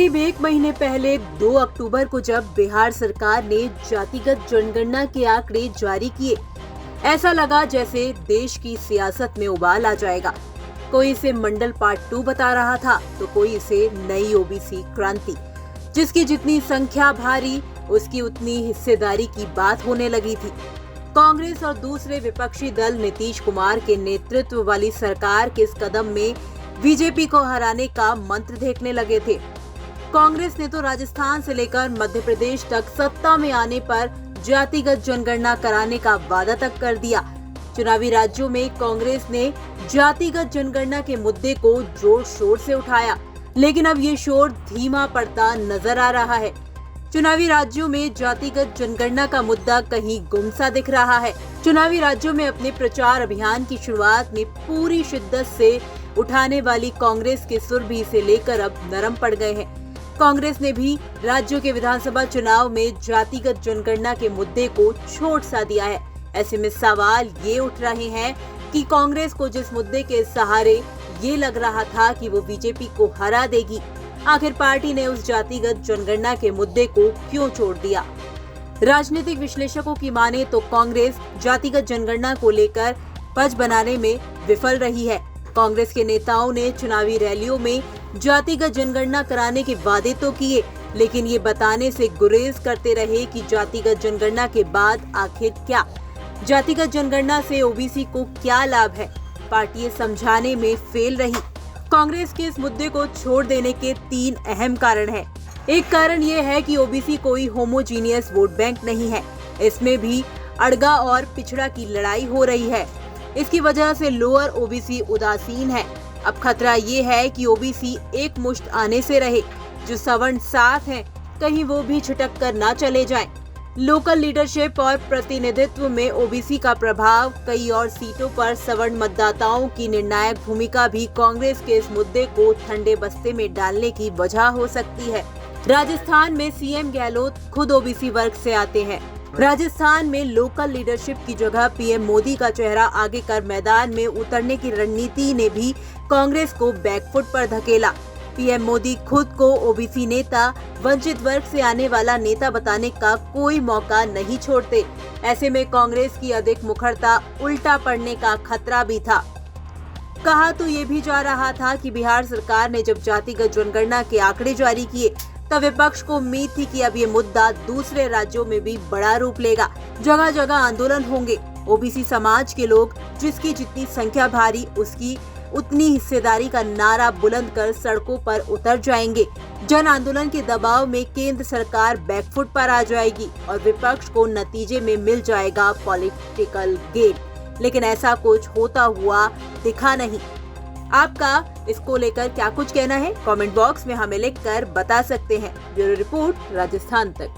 करीब एक महीने पहले 2 अक्टूबर को जब बिहार सरकार ने जातिगत जनगणना के आंकड़े जारी किए, ऐसा लगा जैसे देश की सियासत में उबाल आ जाएगा। कोई इसे मंडल पार्ट 2 बता रहा था तो कोई इसे नई ओबीसी क्रांति। जिसकी जितनी संख्या भारी, उसकी उतनी हिस्सेदारी की बात होने लगी थी। कांग्रेस और दूसरे विपक्षी दल नीतीश कुमार के नेतृत्व वाली सरकार के इस कदम में बीजेपी को हराने का मंत्र देखने लगे थे। कांग्रेस ने तो राजस्थान से लेकर मध्य प्रदेश तक सत्ता में आने पर जातिगत जनगणना कराने का वादा तक कर दिया। चुनावी राज्यों में कांग्रेस ने जातिगत जनगणना के मुद्दे को जोर शोर से उठाया, लेकिन अब ये शोर धीमा पड़ता नजर आ रहा है। चुनावी राज्यों में जातिगत जनगणना का मुद्दा कहीं गुमसा दिख रहा है। चुनावी राज्यों में अपने प्रचार अभियान की शुरुआत में पूरी शिद्दत से उठाने वाली कांग्रेस के सुर भी इसे लेकर अब नरम पड़ गए हैं। कांग्रेस ने भी राज्यों के विधानसभा चुनाव में जातिगत जनगणना के मुद्दे को छोड़ सा दिया है। ऐसे में सवाल ये उठ रहे हैं कि कांग्रेस को जिस मुद्दे के सहारे ये लग रहा था कि वो बीजेपी को हरा देगी, आखिर पार्टी ने उस जातिगत जनगणना के मुद्दे को क्यों छोड़ दिया। राजनीतिक विश्लेषकों की माने तो कांग्रेस जातिगत जनगणना को लेकर पज बनाने में विफल रही है। कांग्रेस के नेताओं ने चुनावी रैलियों में जातिगत जनगणना कराने के वादे तो किए, लेकिन ये बताने से गुरेज करते रहे कि जातिगत जनगणना के बाद आखिर क्या, जातिगत जनगणना से ओबीसी को क्या लाभ है। पार्टी समझाने में फेल रही। कांग्रेस के इस मुद्दे को छोड़ देने के 3 अहम कारण हैं। एक कारण ये है कि ओबीसी कोई होमोजीनियस वोट बैंक नहीं है। इसमें भी अड़गा और पिछड़ा की लड़ाई हो रही है। इसकी वजह से लोअर ओबीसी उदासीन है। अब खतरा ये है कि ओबीसी एक मुश्त आने से रहे। जो सवर्ण साथ हैं, कहीं वो भी छिटक कर ना चले जाएं। लोकल लीडरशिप और प्रतिनिधित्व में ओबीसी का प्रभाव, कई और सीटों पर सवर्ण मतदाताओं की निर्णायक भूमिका भी कांग्रेस के इस मुद्दे को ठंडे बस्ते में डालने की वजह हो सकती है। राजस्थान में सीएम गहलोत खुद ओबीसी वर्ग से आते हैं। राजस्थान में लोकल लीडरशिप की जगह पीएम मोदी का चेहरा आगे कर मैदान में उतरने की रणनीति ने भी कांग्रेस को बैकफुट पर धकेला। पीएम मोदी खुद को ओबीसी नेता, वंचित वर्ग से आने वाला नेता बताने का कोई मौका नहीं छोड़ते। ऐसे में कांग्रेस की अधिक मुखरता उल्टा पड़ने का खतरा भी था। कहा तो ये भी जा रहा था कि बिहार सरकार ने जब जातिगत जनगणना के आंकड़े जारी किए, तब विपक्ष को उम्मीद थी कि अब ये मुद्दा दूसरे राज्यों में भी बड़ा रूप लेगा। जगह जगह आंदोलन होंगे। ओबीसी समाज के लोग जिसकी जितनी संख्या भारी, उसकी उतनी हिस्सेदारी का नारा बुलंद कर सड़कों पर उतर जाएंगे। जन आंदोलन के दबाव में केंद्र सरकार बैकफुट पर आ जाएगी और विपक्ष को नतीजे में मिल जाएगा पॉलिटिकल गेन। लेकिन ऐसा कुछ होता हुआ दिखा नहीं। आपका इसको लेकर क्या कुछ कहना है? कमेंट बॉक्स में हमें लिखकर बता सकते हैं। ब्यूरो रिपोर्ट, राजस्थान तक।